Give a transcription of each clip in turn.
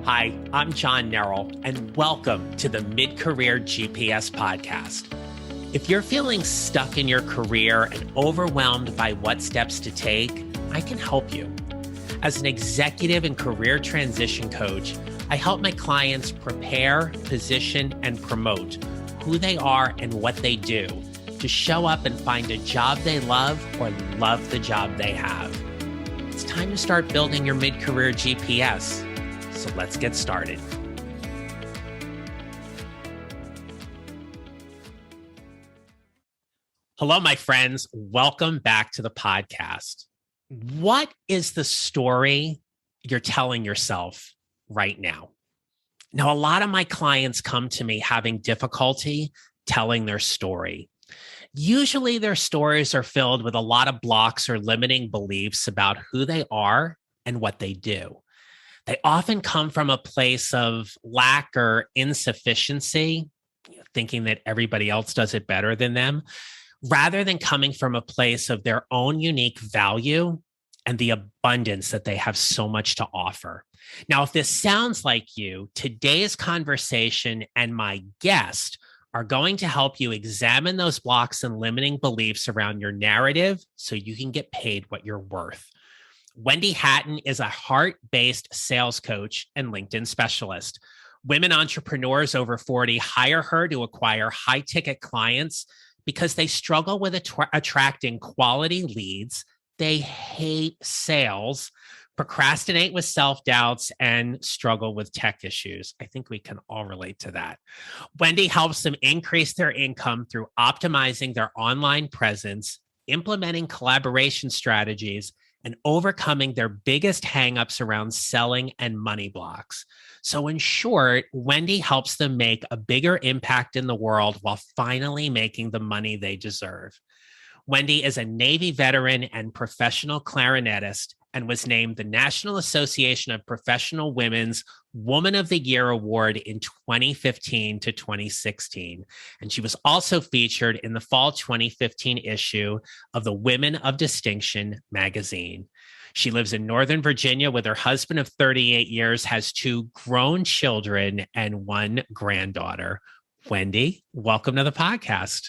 Hi, I'm John Nerrill, and welcome to the Mid-Career GPS podcast. If you're feeling stuck in your career and overwhelmed by what steps to take, I can help you. As an executive and career transition coach, I help my clients prepare, position, and promote who they are and what they do to show up and find a job they love or love the job they have. It's time to start building your mid-career GPS. So let's get started. Hello, my friends. Welcome back to the podcast. What is the story you're telling yourself right now? Now, a lot of my clients come to me having difficulty telling their story. Usually their stories are filled with a lot of blocks or limiting beliefs about who they are and what they do. They often come from a place of lack or insufficiency, thinking that everybody else does it better than them, rather than coming from a place of their own unique value and the abundance that they have so much to offer. Now, if this sounds like you, today's conversation and my guest are going to help you examine those blocks and limiting beliefs around your narrative so you can get paid what you're worth. Wendi Hatton is a heart-based sales coach and LinkedIn specialist. Women entrepreneurs over 40 hire her to acquire high-ticket clients because they struggle with attracting quality leads. They hate sales, procrastinate with self-doubts, and struggle with tech issues. I think we can all relate to that. Wendi helps them increase their income through optimizing their online presence, implementing collaboration strategies, and overcoming their biggest hangups around selling and money blocks. So in short, Wendi helps them make a bigger impact in the world while finally making the money they deserve. Wendi is a Navy veteran and professional clarinetist and was named the National Association of Professional Women's Woman of the Year Award in 2015 to 2016. And she was also featured in the fall 2015 issue of the Women of Distinction magazine. She lives in Northern Virginia with her husband of 38 years, has 2 grown children and 1 granddaughter. Wendi, welcome to the podcast.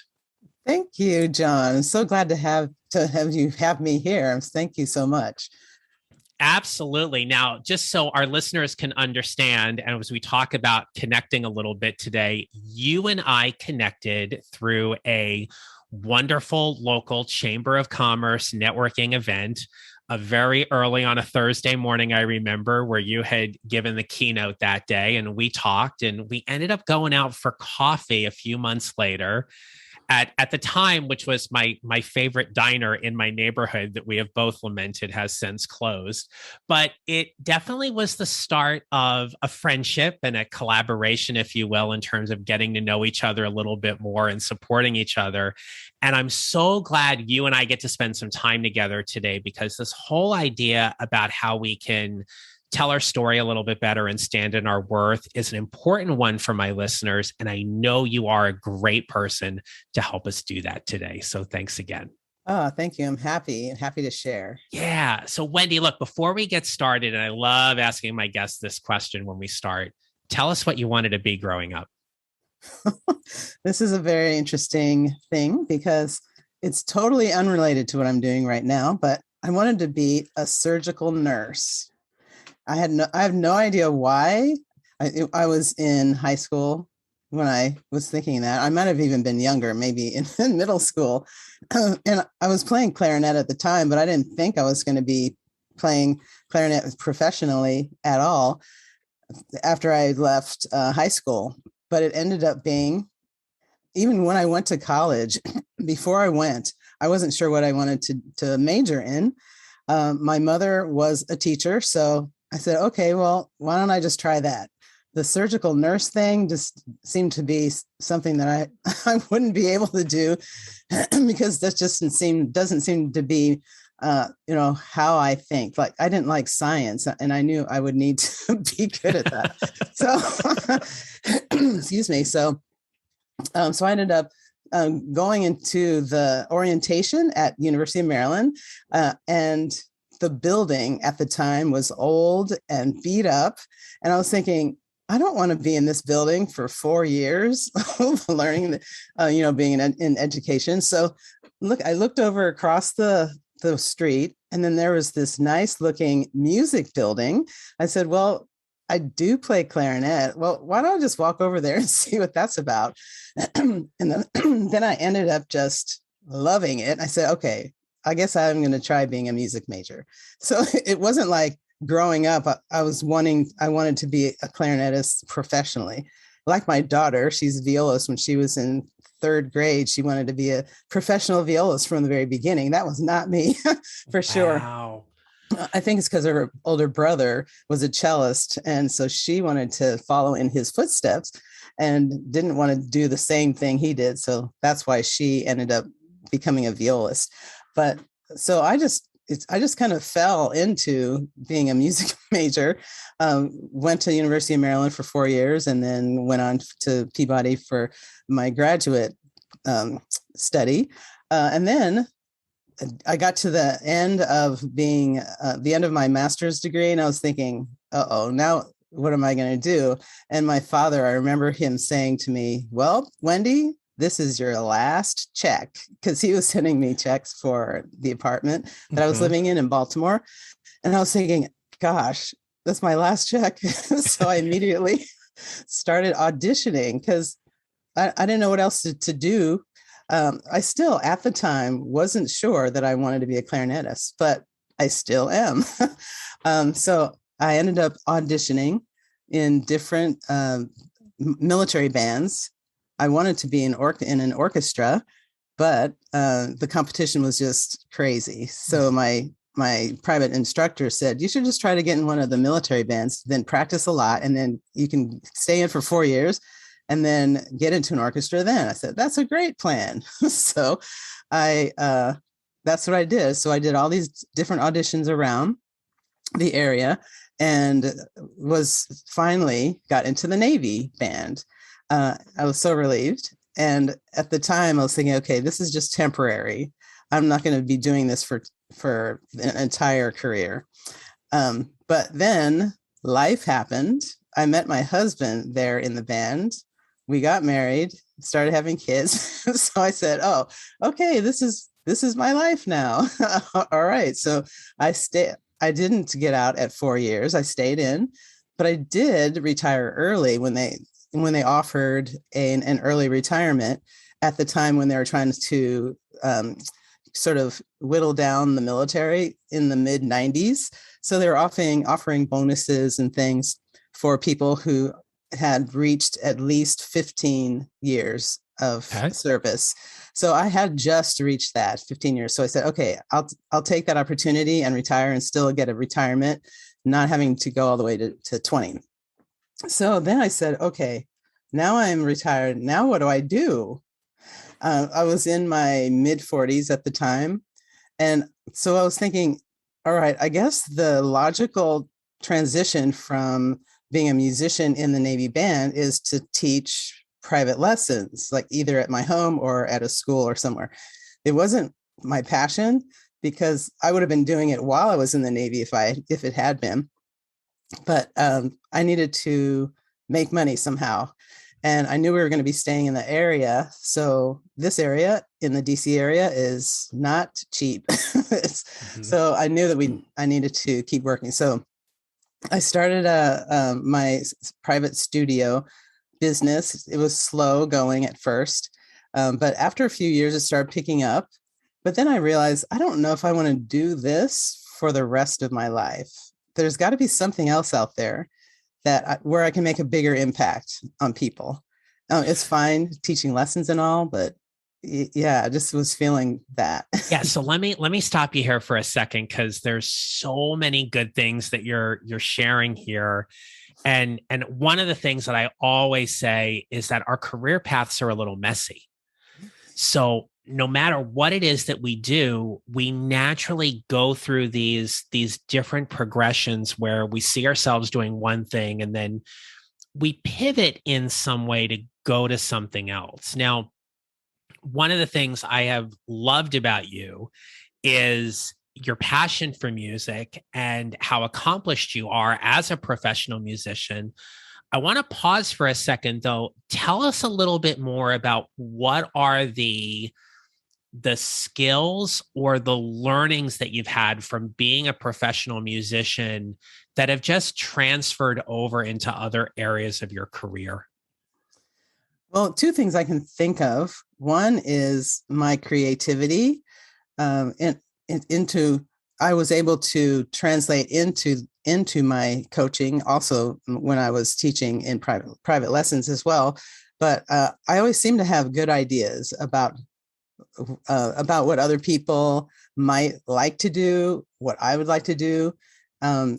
Thank you, John. I'm so glad to have you have me here. Thank you so much. Absolutely. Now, just so our listeners can understand, and as we talk about connecting a little bit today, you and I connected through a wonderful local Chamber of Commerce networking event, very early on a Thursday morning, I remember, where you had given the keynote that day, and we talked, and we ended up going out for coffee a few months later. At the time, which was my favorite diner in my neighborhood that we have both lamented has since closed. But it definitely was the start of a friendship and a collaboration, if you will, in terms of getting to know each other a little bit more and supporting each other. And I'm so glad you and I get to spend some time together today, because this whole idea about how we can tell our story a little bit better and stand in our worth is an important one for my listeners. And I know you are a great person to help us do that today. So thanks again. Oh, thank you. I'm happy to share. Yeah. So Wendi, look, before we get started, and I love asking my guests this question when we start, tell us what you wanted to be growing up. This is a very interesting thing because it's totally unrelated to what I'm doing right now, but I wanted to be a surgical nurse. I have no idea why. I was in high school when I was thinking that. I might have even been younger, maybe in middle school. And I was playing clarinet at the time, but I didn't think I was going to be playing clarinet professionally at all after I left high school. But it ended up being, even when I went to college, before I went, I wasn't sure what I wanted to major in. My mother was a teacher, so I said, okay, well, why don't I just try that? The surgical nurse thing just seemed to be something that I wouldn't be able to do because that just doesn't seem to be, how I think. Like, I didn't like science, and I knew I would need to be good at that. So, excuse me. So I ended up going into the orientation at University of Maryland and the building at the time was old and beat up. And I was thinking, I don't want to be in this building for 4 years learning, being in education. So I looked over across the street, and then there was this nice looking music building. I said, well, I do play clarinet. Well, why don't I just walk over there and see what that's about? And then I ended up just loving it. I said, okay, I guess I'm going to try being a music major. So it wasn't like growing up, I wanted to be a clarinetist professionally. Like my daughter, she's a violist. When she was in 3rd grade, she wanted to be a professional violist from the very beginning. That was not me, for sure. Wow. I think it's because her older brother was a cellist. And so she wanted to follow in his footsteps and didn't want to do the same thing he did. So that's why she ended up becoming a violist. But so I just kind of fell into being a music major, went to the University of Maryland for 4 years, and then went on to Peabody for my graduate study. And then I got to the end of the end of my master's degree, and I was thinking, now what am I going to do? And my father, I remember him saying to me, well, Wendi, this is your last check, because he was sending me checks for the apartment that I was living in Baltimore. And I was thinking, gosh, that's my last check. So I immediately started auditioning because I didn't know what else to do. I still, at the time, wasn't sure that I wanted to be a clarinetist, but I still am. So I ended up auditioning in different military bands. I wanted to be in an orchestra, but the competition was just crazy. So my private instructor said, you should just try to get in one of the military bands, then practice a lot, and then you can stay in for 4 years and then get into an orchestra then. I said, that's a great plan. So that's what I did. So I did all these different auditions around the area and was finally got into the Navy band. I was so relieved. And at the time I was thinking, okay, this is just temporary. I'm not going to be doing this for an entire career. But then life happened. I met my husband there in the band. We got married, started having kids. So I said, oh, okay, this is my life now. All right. So I didn't get out at 4 years. I stayed in, but I did retire early when they offered an early retirement at the time when they were trying to sort of whittle down the military in the mid 90s. So they were offering bonuses and things for people who had reached at least 15 years of service. So I had just reached that 15 years. So I said, okay, I'll take that opportunity and retire and still get a retirement, not having to go all the way to 20. So then I said, okay, now I'm retired. Now what do I do? I was in my mid 40s at the time. And so I was thinking, all right, I guess the logical transition from being a musician in the Navy band is to teach private lessons, like either at my home or at a school or somewhere. It wasn't my passion because I would have been doing it while I was in the Navy if it had been. But I needed to make money somehow. And I knew we were going to be staying in the area. So this area in the DC area is not cheap. So I knew that I needed to keep working. So I started my private studio business. It was slow going at first, but after a few years, it started picking up. But then I realized, I don't know if I want to do this for the rest of my life. There's got to be something else out there where I can make a bigger impact on people. It's fine teaching lessons and all, but yeah, I just was feeling that. Yeah. So let me stop you here for a second, because there's so many good things that you're sharing here. And one of the things that I always say is that our career paths are a little messy. So no matter what it is that we do, we naturally go through these different progressions where we see ourselves doing one thing and then we pivot in some way to go to something else. Now, one of the things I have loved about you is your passion for music and how accomplished you are as a professional musician. I want to pause for a second, though. Tell us a little bit more about what are the skills or the learnings that you've had from being a professional musician that have just transferred over into other areas of your career. Well, two things I can think of. One is my creativity, into I was able to translate into my coaching also when I was teaching in private lessons as well. But I always seem to have good ideas about what other people might like to do, what I would like to do,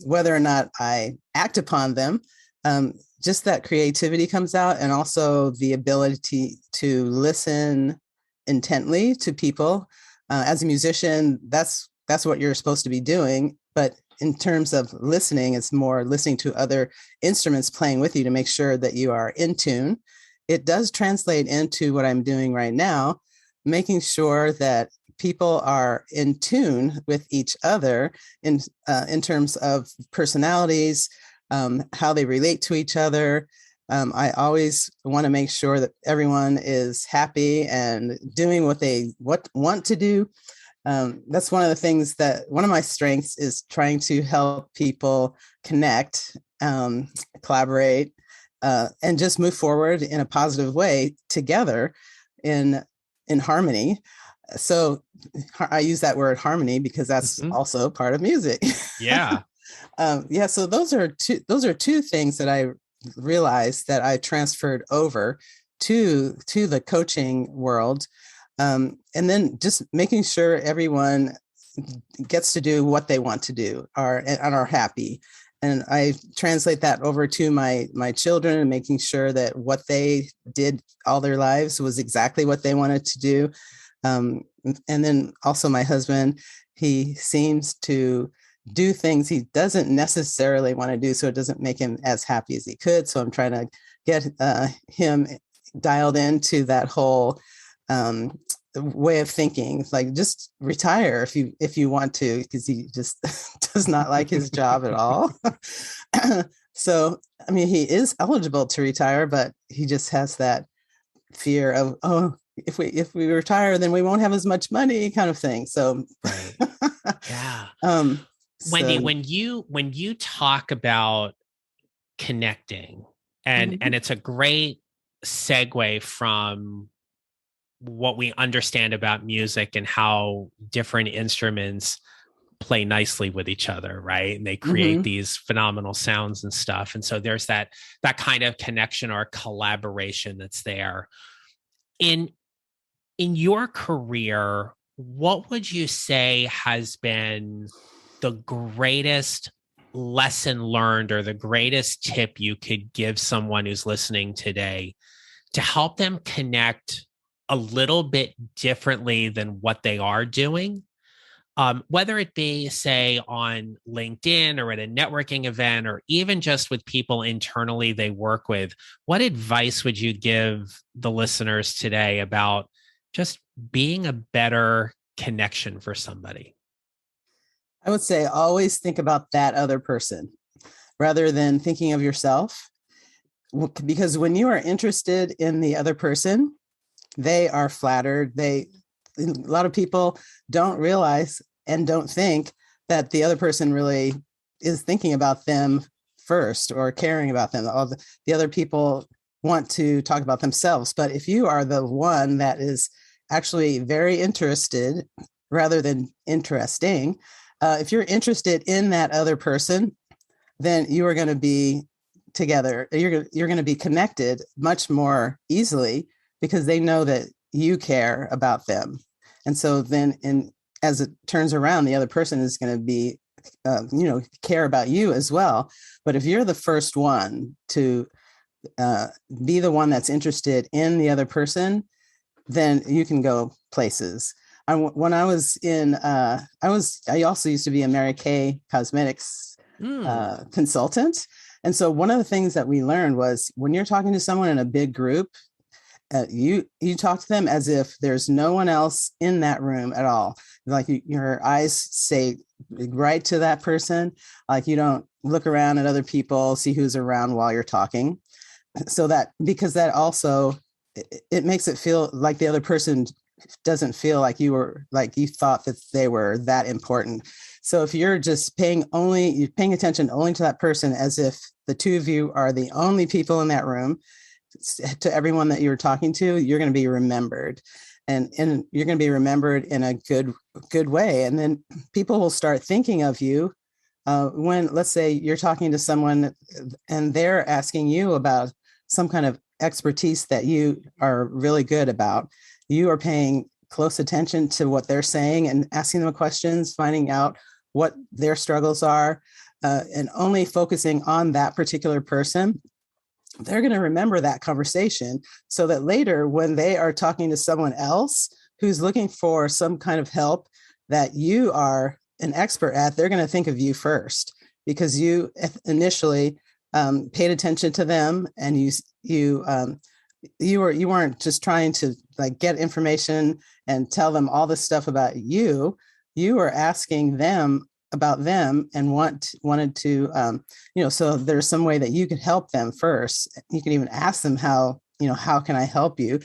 whether or not I act upon them. Just that creativity comes out, and also the ability to listen intently to people. As a musician, that's what you're supposed to be doing. But in terms of listening, it's more listening to other instruments playing with you to make sure that you are in tune. It does translate into what I'm doing right now, making sure that people are in tune with each other in terms of personalities, how they relate to each other. I always want to make sure that everyone is happy and doing what they want to do. That's one of the things one of my strengths is trying to help people connect, collaborate, and just move forward in a positive way together in harmony. So I use that word harmony because that's also part of music. Yeah. So those are two things that I realized that I transferred over to the coaching world. And then just making sure everyone gets to do what they want to do and are happy. And I translate that over to my children and making sure that what they did all their lives was exactly what they wanted to do. And then also my husband, he seems to do things he doesn't necessarily want to do, so it doesn't make him as happy as he could. So I'm trying to get him dialed into that whole way of thinking. It's like, just retire if you want to, because he just does not like his job at all. So, I mean, he is eligible to retire, but he just has that fear of, oh, if we retire, then we won't have as much money, kind of thing. So, right. Yeah. Wendi, when you talk about connecting, and it's a great segue from what we understand about music and how different instruments play nicely with each other, right? And they create these phenomenal sounds and stuff. And so there's that kind of connection or collaboration that's there. In your career, what would you say has been the greatest lesson learned or the greatest tip you could give someone who's listening today to help them connect a little bit differently than what they are doing? Whether it be, say, on LinkedIn or at a networking event, or even just with people internally they work with, what advice would you give the listeners today about just being a better connection for somebody? I would say always think about that other person rather than thinking of yourself. Because when you are interested in the other person, they are flattered. A lot of people don't realize and don't think that the other person really is thinking about them first or caring about them. All the other people want to talk about themselves. But if you are the one that is actually very interested rather than interesting, if you're interested in that other person, then you are going to be together. You're going to be connected much more easily because they know that you care about them. And so then as it turns around, the other person is going to be, care about you as well. But if you're the first one to be the one that's interested in the other person, then you can go places. When I was I also used to be a Mary Kay Cosmetics consultant. And so one of the things that we learned was when you're talking to someone in a big group, you talk to them as if there's no one else in that room at all. Like your eyes say right to that person. Like you don't look around at other people, see who's around while you're talking. So that, because that also, it makes it feel like the other person doesn't feel like you thought that they were that important. So if you're just paying attention only to that person, as if the two of you are the only people in that room, to everyone that you're talking to, you're going to be remembered, and you're going to be remembered in a good way. And then people will start thinking of you when, let's say, you're talking to someone and they're asking you about some kind of expertise that you are really good about. You are paying close attention to what they're saying and asking them questions, finding out what their struggles are, and only focusing on that particular person. They're going to remember that conversation, so that later when they are talking to someone else who's looking for some kind of help that you are an expert at, they're going to think of you first, because you initially paid attention to them, and you weren't just trying to like get information and tell them all this stuff about you. You were asking them about them and wanted to, so there's some way that you could help them first. You can even ask them how can I help you,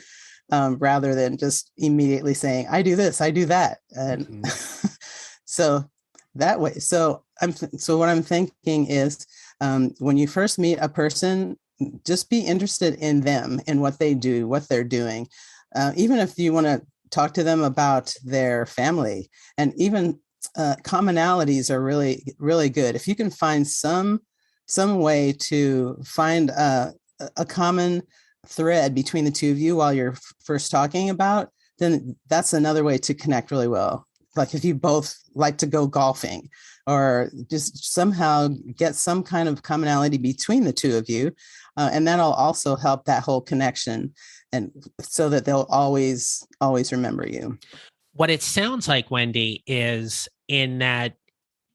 rather than just immediately saying, I do this, I do that. And so that way. So what I'm thinking is, when you first meet a person, just be interested in them and what they do, what they're doing. Even if you want to talk to them about their family, and even commonalities are really, really good. If you can find some way to find a common thread between the two of you while you're first talking about, then that's another way to connect really well. Like if you both like to go golfing, or just somehow get some kind of commonality between the two of you. And that'll also help that whole connection, and so that they'll always remember you. What it sounds like, Wendi, is in that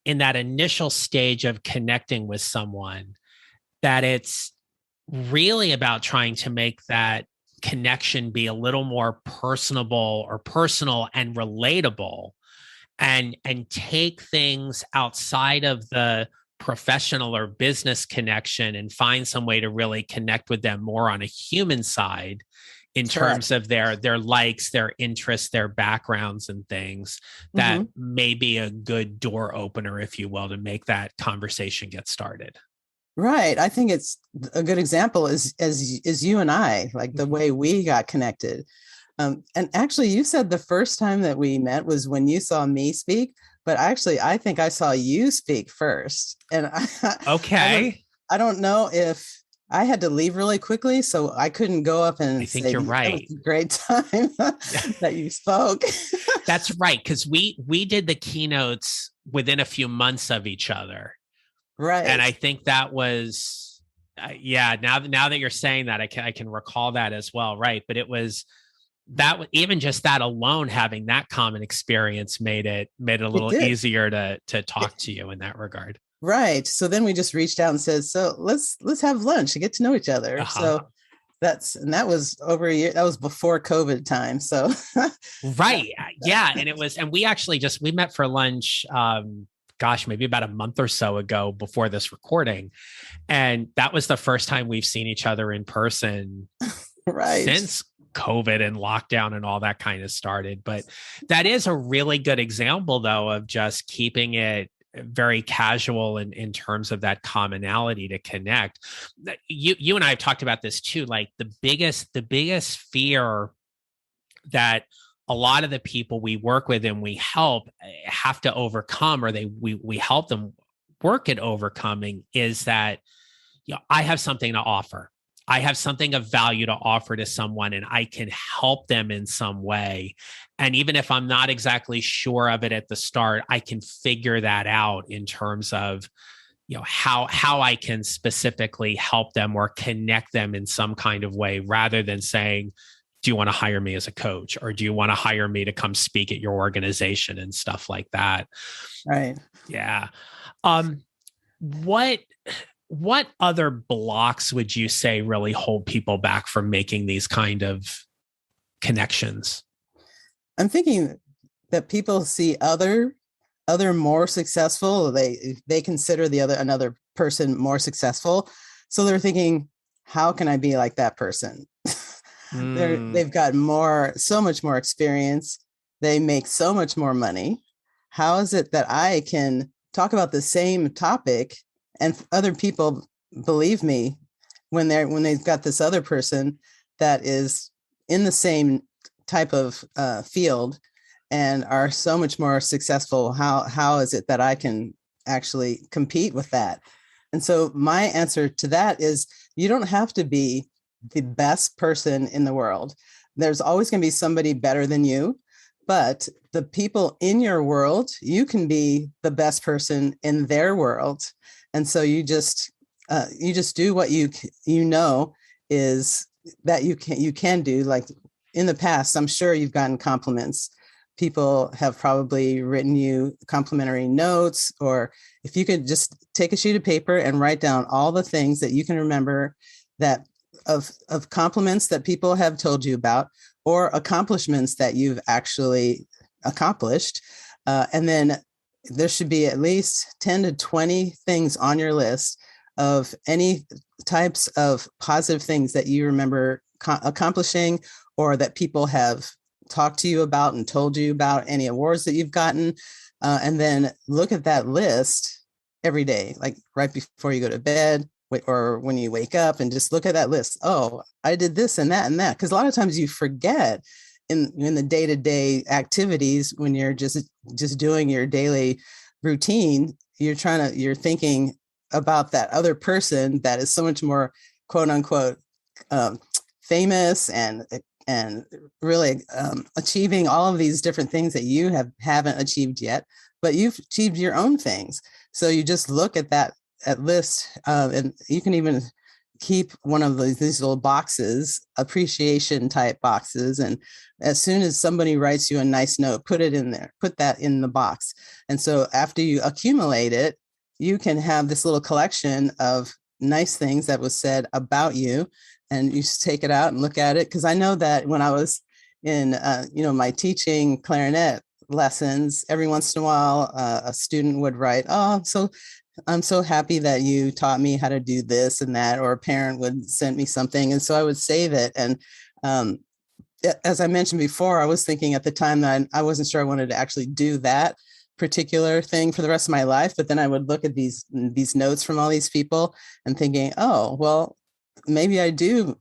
initial stage of connecting with someone, that it's really about trying to make that connection be a little more personable or personal and relatable, and take things outside of the professional or business connection and find some way to really connect with them more on a human side in terms of their likes, their interests, their backgrounds and things. That may be a good door opener, if you will, to make that conversation get started. Right. I think it's a good example is you and I, like the way we got connected. And actually, you said the first time that we met was when you saw me speak, but actually, I think I saw you speak first. And I don't know if I had to leave really quickly, so I couldn't go up and I think you're right. That was a great time that you spoke. That's right, because we did the keynotes within a few months of each other. Right. And I think that was, now that you're saying that, I can recall that as well. Right. But it was that, even just that alone, having that common experience made it a little easier to talk to you in that regard. Right. So then we just reached out and said, so let's have lunch and get to know each other. So that was over a year. That was before COVID time. So right. Yeah. And we actually we met for lunch, maybe about a month or so ago before this recording. And that was the first time we've seen each other in person since COVID and lockdown and all that kind of started. But that is a really good example, though, of just keeping it very casual in terms of that commonality to connect. You and I have talked about this too. Like the biggest fear that a lot of the people we work with and we help have to overcome, or we help them work at overcoming, is that, I have something to offer. I have something of value to offer to someone, and I can help them in some way. And even if I'm not exactly sure of it at the start, I can figure that out in terms of, how I can specifically help them or connect them in some kind of way, rather than saying, do you want to hire me as a coach, or do you want to hire me to come speak at your organization and stuff like that? Right. Yeah. What other blocks would you say really hold people back from making these kind of connections? I'm thinking that people see other more successful. They consider another person more successful. So they're thinking, how can I be like that person? They've got so much more experience. They make so much more money. How is it that I can talk about the same topic and other people believe me when they've got this other person that is in the same type of field and are so much more successful? How is it that I can actually compete with that? And so my answer to that is, you don't have to be the best person in the world. There's always going to be somebody better than you, but the people in your world, you can be the best person in their world. And so you just do what you know is that you can do. Like in the past, I'm sure you've gotten compliments. People have probably written you complimentary notes, or if you could just take a sheet of paper and write down all the things that you can remember that of compliments that people have told you about, or accomplishments that you've actually accomplished. And then there should be at least 10 to 20 things on your list of any types of positive things that you remember accomplishing, or that people have talked to you about and told you about, any awards that you've gotten. And then look at that list every day, like right before you go to bed or when you wake up, and just look at that list. Oh, I did this and that and that. Because a lot of times you forget in the day-to-day activities, when you're just doing your daily routine, you're thinking about that other person that is so much more quote unquote famous and really achieving all of these different things that you haven't achieved yet, but you've achieved your own things. So you just look at that list, and you can even keep one of these little boxes, appreciation type boxes. And as soon as somebody writes you a nice note, put it in there, put that in the box. And so after you accumulate it, you can have this little collection of nice things that was said about you, and you just take it out and look at it. Because I know that when I was in my teaching clarinet lessons, every once in a while a student would write, "Oh, so I'm so happy that you taught me how to do this and that," or a parent would send me something. And so I would save it. And as I mentioned before, I was thinking at the time that I wasn't sure I wanted to actually do that particular thing for the rest of my life. But then I would look at these notes from all these people and thinking, oh, well, maybe I do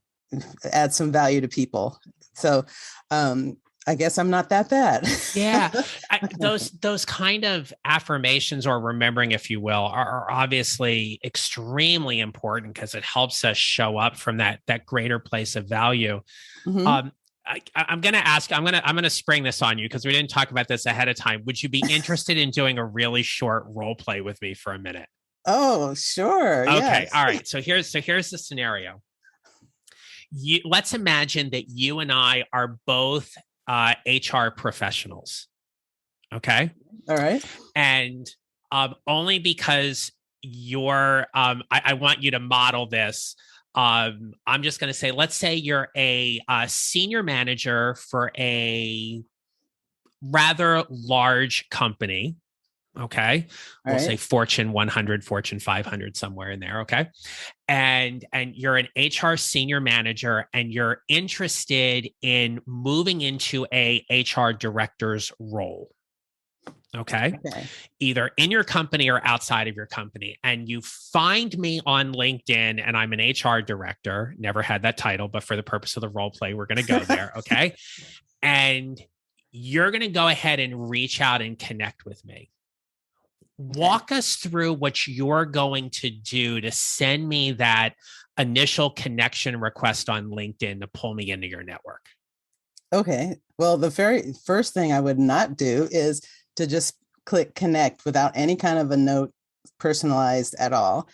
add some value to people. So I guess I'm not that bad. Yeah. Those kind of affirmations, or remembering, if you will, are obviously extremely important, because it helps us show up from that greater place of value. Mm-hmm. I'm going to ask, I'm going to spring this on you, because we didn't talk about this ahead of time. Would you be interested in doing a really short role play with me for a minute? Oh, sure. Okay. Yes. All right. So here's the scenario. Let's imagine that you and I are both HR professionals. Okay. All right. And only because I want you to model this. I'm just going to say, let's say you're a senior manager for a rather large company. Okay. We'll say Fortune 100, Fortune 500, somewhere in there. Okay. And you're an HR senior manager, and you're interested in moving into a HR director's role. Okay. Either in your company or outside of your company. And you find me on LinkedIn, and I'm an HR director. Never had that title, but for the purpose of the role play, we're going to go there. Okay. And you're going to go ahead and reach out and connect with me. Walk us through what you're going to do to send me that initial connection request on LinkedIn to pull me into your network. Okay. Well, the very first thing I would not do is to just click connect without any kind of a note personalized at all.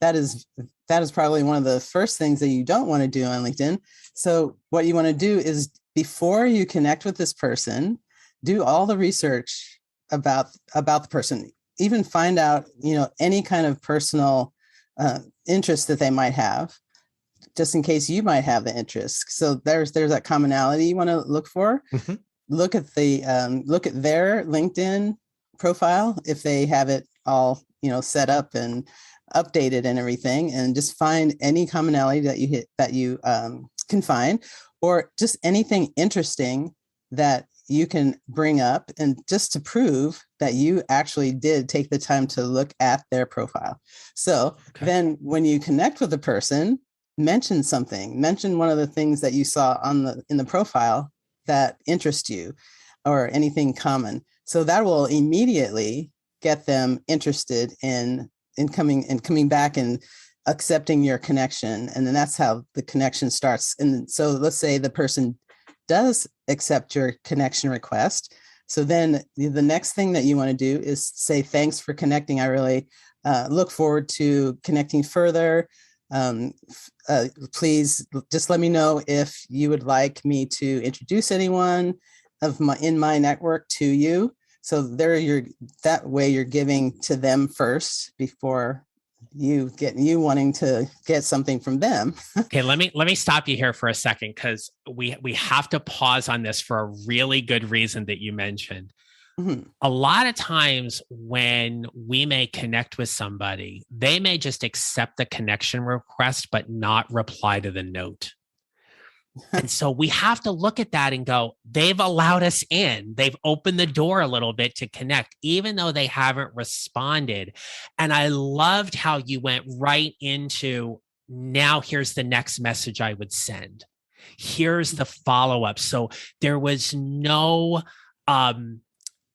That is probably one of the first things that you don't want to do on LinkedIn. So what you want to do is, before you connect with this person, do all the research about the person. Even find out, any kind of personal interests that they might have, just in case you might have the interest. So there's that commonality you want to look for. Mm-hmm. Look at their LinkedIn profile if they have it all set up and updated and everything, and just find any commonality that you can find, or just anything interesting that you can bring up, and just to prove that you actually did take the time to look at their profile. So then when you connect with the person, mention one of the things that you saw in the profile that interest you, or anything common. So that will immediately get them interested in coming back and accepting your connection. And then that's how the connection starts. And so let's say the person does accept your connection request. So then the next thing that you want to do is say, thanks for connecting. I really look forward to connecting further. Please just let me know if you would like me to introduce anyone in my network to you. So that way you're giving to them first before you wanting to get something from them. Okay, let me stop you here for a second, because we have to pause on this for a really good reason that you mentioned. Mm-hmm. A lot of times when we may connect with somebody, they may just accept the connection request, but not reply to the note. And so we have to look at that and go, they've allowed us in. They've opened the door a little bit to connect, even though they haven't responded. And I loved how you went right into, now here's the next message I would send. Here's the follow-up. So there was no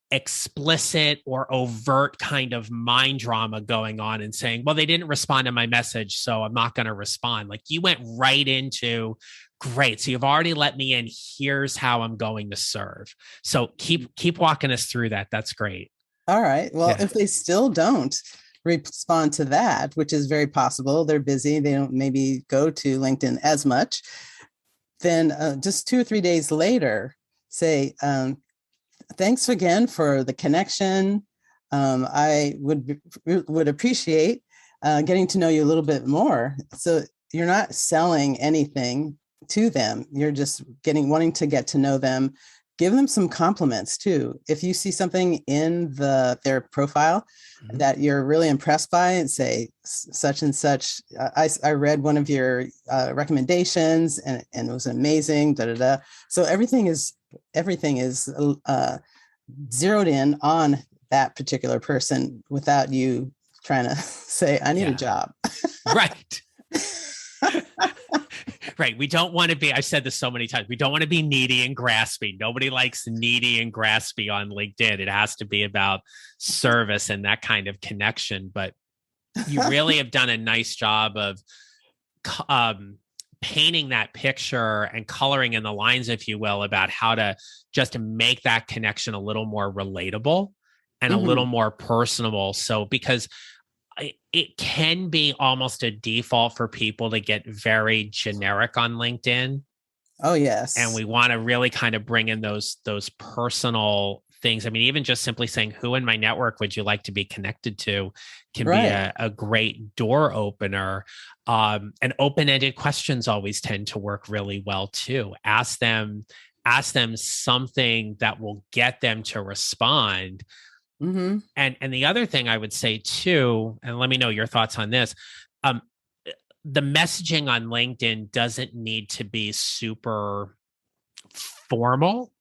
explicit or overt kind of mind drama going on and saying, well, they didn't respond to my message, so I'm not going to respond. Like, you went right into, great, so you've already let me in. Here's how I'm going to serve. So keep walking us through that. That's great. All right. Well, if they still don't respond to that, which is very possible, they're busy, they don't maybe go to LinkedIn as much, then just 2 or 3 days later, say, thanks again for the connection. I would appreciate getting to know you a little bit more. So you're not selling anything to them. You're just wanting to get to know them. Give them some compliments too. If you see something in their profile that you're really impressed by, and say, such and such, I read one of your recommendations and it was amazing. Da, da, da. So everything is zeroed in on that particular person without you trying to say, I need a job. Right. Right. We don't want to be, I've said this so many times, we don't want to be needy and graspy. Nobody likes needy and graspy on LinkedIn. It has to be about service and that kind of connection. But you really have done a nice job of painting that picture and coloring in the lines, if you will, about how to just make that connection a little more relatable and a little more personable. So, because it can be almost a default for people to get very generic on LinkedIn. Oh, yes. And we want to really kind of bring in those personal things. I mean, even just simply saying, who in my network would you like to be connected to, can be a great door opener. And open-ended questions always tend to work really well too. Ask them something that will get them to respond. Mm-hmm. And the other thing I would say too, and let me know your thoughts on this, the messaging on LinkedIn doesn't need to be super formal,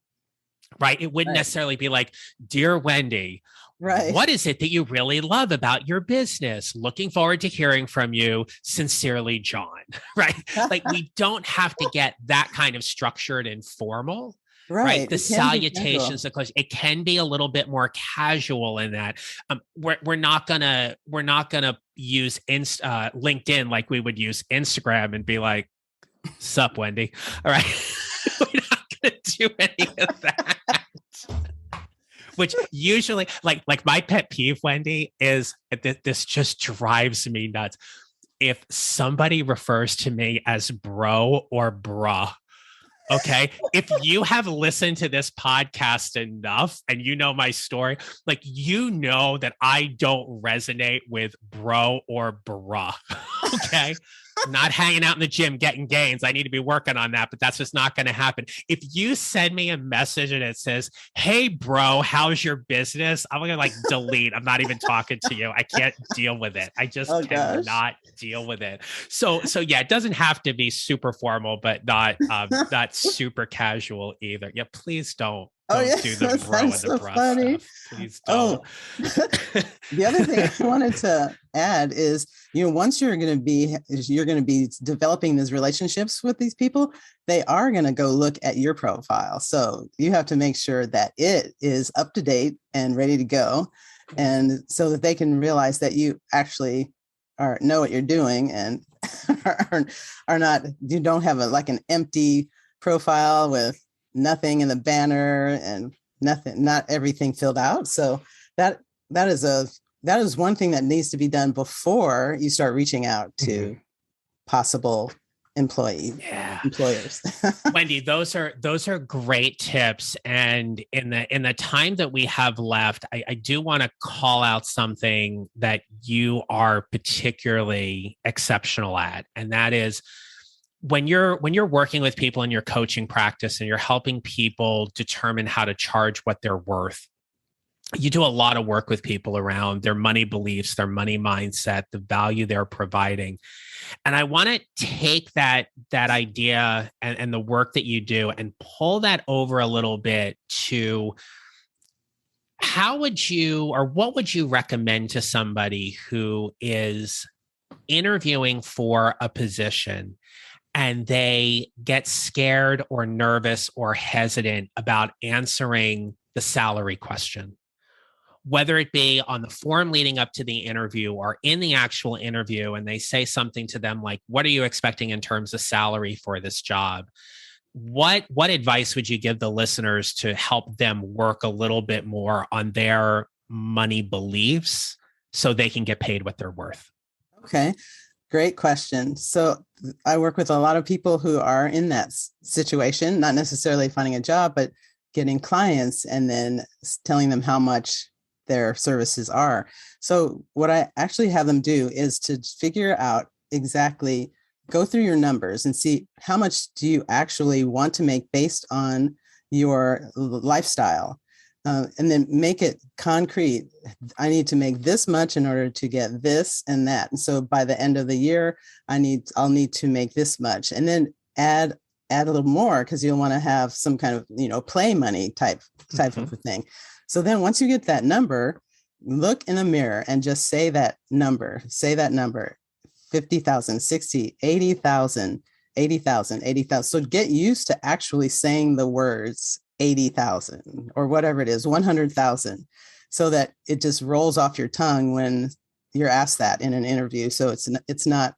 right? It wouldn't necessarily be like, dear Wendi, what is it that you really love about your business? Looking forward to hearing from you. Sincerely, John, right? Like, we don't have to get that kind of structured and formal. Right. The salutations, the question, it can be a little bit more casual in that. We're not gonna use LinkedIn like we would use Instagram and be like, "Sup, Wendi?" All right, we're not gonna do any of that. Which usually, like my pet peeve, Wendi, is this just drives me nuts. If somebody refers to me as bro or bruh, Okay. If you have listened to this podcast enough and you know my story, like, you know that I don't resonate with bro or bruh. Okay. Not hanging out in the gym getting gains. I need to be working on that, but that's just not going to happen. If you send me a message and it says, "Hey, bro, how's your business?" I'm going to like delete. I'm not even talking to you. I can't deal with it. I just Oh gosh. cannot deal with it. So yeah, it doesn't have to be super formal, but not super casual either. Yeah, please don't Oh yeah, do the bro and that's the so bruh funny. stuff. Please Oh, don't. the other thing I wanted to add is, once you're going to be developing these relationships with these people, they are going to go look at your profile. So you have to make sure that it is up to date and ready to go. And so that they can realize that you actually know what you're doing and are not, you don't have an empty profile with nothing in the banner and not everything filled out. So that is one thing that needs to be done before you start reaching out to possible employers. Wendi, those are great tips. And in the time that we have left, I do want to call out something that you are particularly exceptional at. And that is, when you're working with people in your coaching practice and you're helping people determine how to charge what they're worth, you do a lot of work with people around their money beliefs, their money mindset, the value they're providing. And I want to take that idea and the work that you do and pull that over a little bit to, how would you, or what would you recommend to somebody who is interviewing for a position and they get scared or nervous or hesitant about answering the salary question, whether it be on the form leading up to the interview or in the actual interview, and they say something to them like, "What are you expecting in terms of salary for this job?" What advice would you give the listeners to help them work a little bit more on their money beliefs so they can get paid what they're worth? Okay. Great question. So I work with a lot of people who are in that situation, not necessarily finding a job, but getting clients and then telling them how much their services are. So what I actually have them do is to figure out exactly, go through your numbers and see how much do you actually want to make based on your lifestyle. And then make it concrete. I need to make this much in order to get this and that. And so by the end of the year, I'll need to make this much, and then add a little more, because you'll want to have some kind of, play money type of a thing. So then once you get that number, look in a mirror and just say that number, 50,000, 60, 80,000, 80,000, 80,000. So get used to actually saying the words 80,000 or whatever it is, 100,000, so that it just rolls off your tongue when you're asked that in an interview. So it's not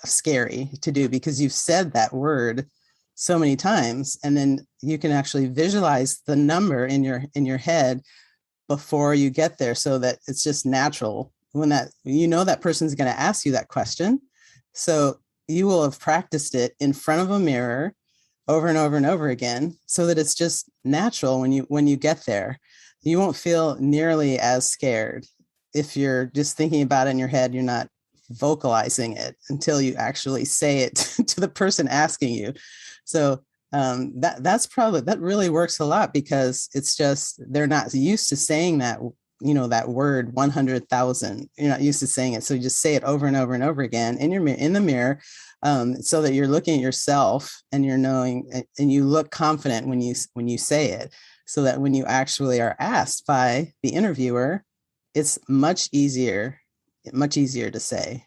scary to do, because you've said that word so many times, and then you can actually visualize the number in your head before you get there, so that it's just natural when that person's going to ask you that question. So you will have practiced it in front of a mirror over and over and over again, so that it's just natural when you get there. You won't feel nearly as scared if you're just thinking about it in your head. You're not vocalizing it until you actually say it to the person asking you. So that really works a lot, because it's just, they're not used to saying that, that word 100,000. You're not used to saying it. So you just say it over and over and over again in the mirror. So that you're looking at yourself and you're knowing, and you look confident when you say it, so that when you actually are asked by the interviewer, it's much easier to say.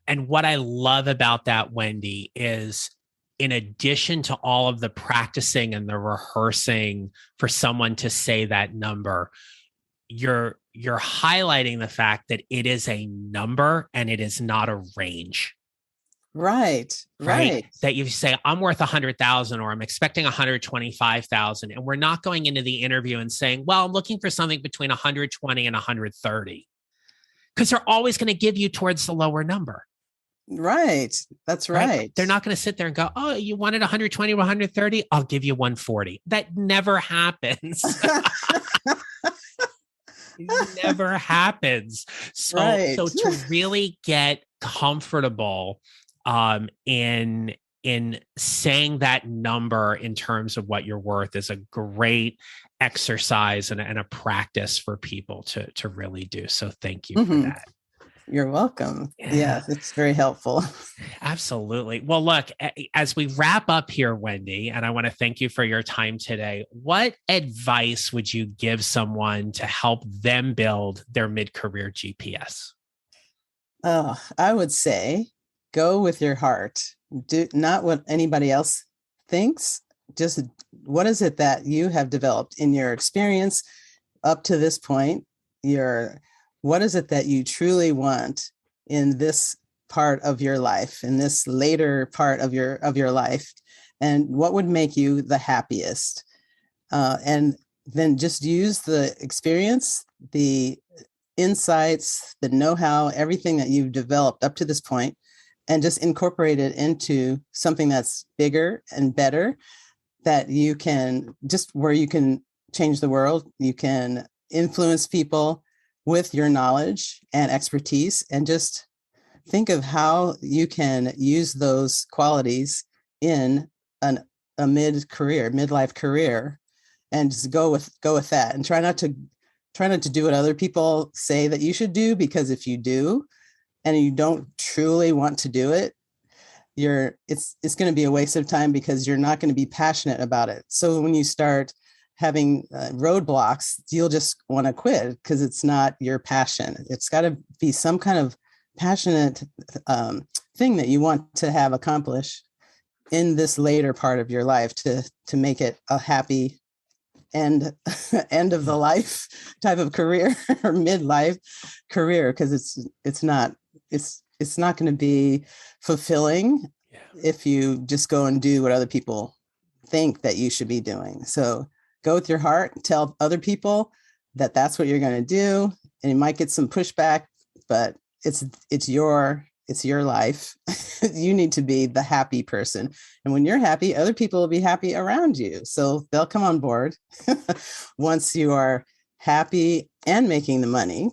And what I love about that, Wendi, is in addition to all of the practicing and the rehearsing for someone to say that number, you're highlighting the fact that it is a number and it is not a range. Right. That you say, I'm worth 100,000, or I'm expecting 125,000. And we're not going into the interview and saying, well, I'm looking for something between 120 and 130, because they're always going to give you towards the lower number. Right. That's Right? right. They're not going to sit there and go, "Oh, you wanted 120 or 130? I'll give you 140." That never happens. It never happens. Right. So to really get comfortable in saying that number in terms of what you're worth is a great exercise and a practice for people to really do. So thank you for Mhm. that. You're welcome. Yeah. Yes, it's very helpful. Absolutely. Well, look, as we wrap up here, Wendi, and I want to thank you for your time today, what advice would you give someone to help them build their mid career GPS? Oh, I would say go with your heart. Do not what anybody else thinks. Just what is it that you have developed in your experience up to this point? Your what is it that you truly want in this part of your life, in this later part of your life, and what would make you the happiest? And then just use the experience, the insights, the know-how, everything that you've developed up to this point, and just incorporate it into something that's bigger and better, that you can just where you can change the world, you can influence people with your knowledge and expertise, and just think of how you can use those qualities in a midlife career, and just go with that, and try not to do what other people say that you should do, because if you do and you don't truly want to do it, it's going to be a waste of time, because you're not going to be passionate about it. So when you start having roadblocks, you'll just want to quit because it's not your passion. It's got to be some kind of passionate thing that you want to have accomplished in this later part of your life, to make it a happy end end of the life type of career or midlife career, because it's not going to be fulfilling if you just go and do what other people think that you should be doing. So go with your heart, tell other people that that's what you're going to do, and you might get some pushback, but it's your life. You need to be the happy person. And when you're happy, other people will be happy around you. So they'll come on board once you are happy and making the money.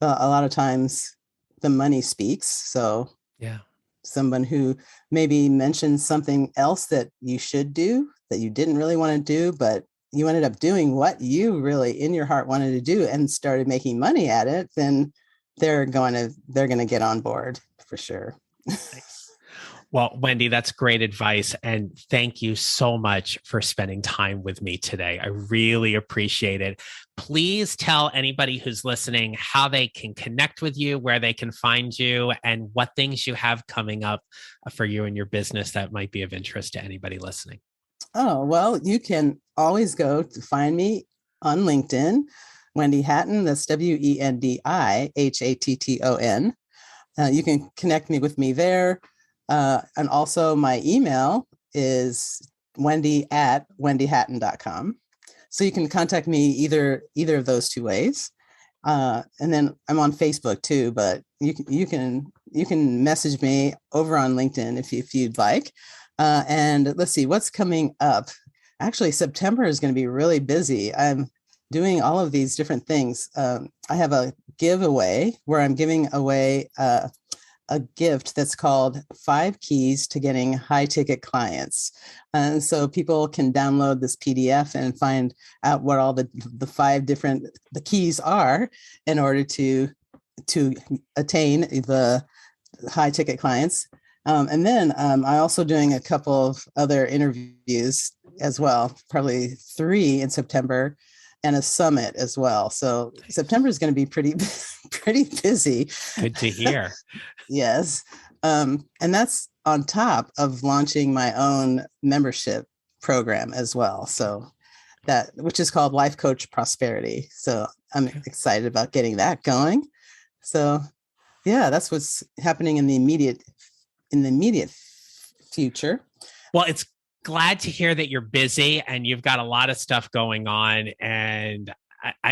A lot of times the money speaks. So Yeah. someone who maybe mentioned something else that you should do that you didn't really want to do, but you ended up doing what you really in your heart wanted to do and started making money at it, then they're going to get on board for sure. Nice. Well, Wendi, that's great advice. And thank you so much for spending time with me today. I really appreciate it. Please tell anybody who's listening how they can connect with you, where they can find you, and what things you have coming up for you and your business that might be of interest to anybody listening. Oh, well, you can always go to find me on LinkedIn, Wendi Hatton. That's WendiHatton. You can connect me with me there. And also my email is Wendi@wendihatton.com. So you can contact me either of those two ways. And then I'm on Facebook too, but you can message me over on LinkedIn if you'd like. And let's see what's coming up. Actually, September is going to be really busy. I'm doing all of these different things. I have a giveaway where I'm giving away a gift that's called 5 Keys to Getting High Ticket Clients. And so people can download this PDF and find out what all the 5 different the keys are in order to attain the high ticket clients. And then I'm also doing a couple of other interviews as well, probably 3 in September, and a summit as well. So September is going to be pretty busy. Good to hear. Yes. And that's on top of launching my own membership program as well. So which is called Life Coach Prosperity. So I'm excited about getting that going. So yeah, that's what's happening in the immediate future. Well, it's glad to hear that you're busy and you've got a lot of stuff going on. And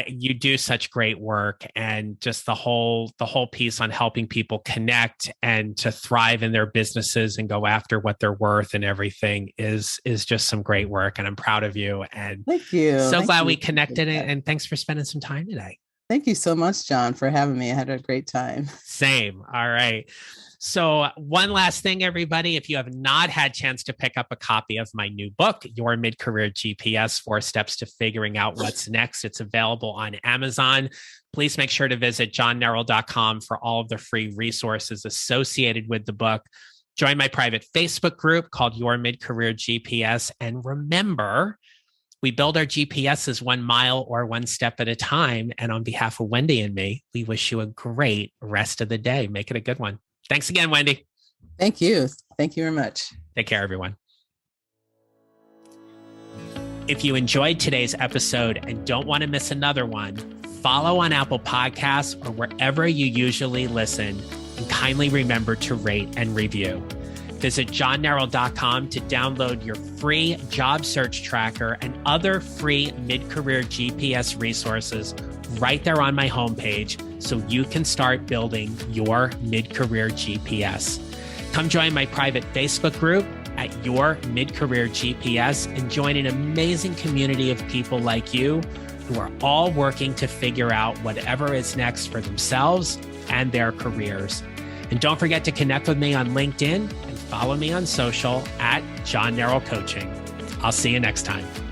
you do such great work, and just the whole piece on helping people connect and to thrive in their businesses and go after what they're worth and everything is just some great work. And I'm proud of you. And thank you. So glad we connected, and thanks for spending some time today. Thank you so much, John, for having me. I had a great time. Same. All right. So one last thing, everybody, if you have not had a chance to pick up a copy of my new book, Your Mid-Career GPS, 4 Steps to Figuring Out What's Next, it's available on Amazon. Please make sure to visit johnneral.com for all of the free resources associated with the book. Join my private Facebook group called Your Mid-Career GPS. And remember, we build our GPSs 1 mile or 1 step at a time. And on behalf of Wendi and me, we wish you a great rest of the day. Make it a good one. Thanks again, Wendi. Thank you. Thank you very much. Take care, everyone. If you enjoyed today's episode and don't want to miss another one, follow on Apple Podcasts or wherever you usually listen, and kindly remember to rate and review. Visit johnneral.com to download your free job search tracker and other free mid-career GPS resources right there on my homepage so you can start building your mid-career GPS. Come join my private Facebook group at Your Mid-Career GPS and join an amazing community of people like you who are all working to figure out whatever is next for themselves and their careers. And don't forget to connect with me on LinkedIn and follow me on social at John Neral Coaching. I'll see you next time.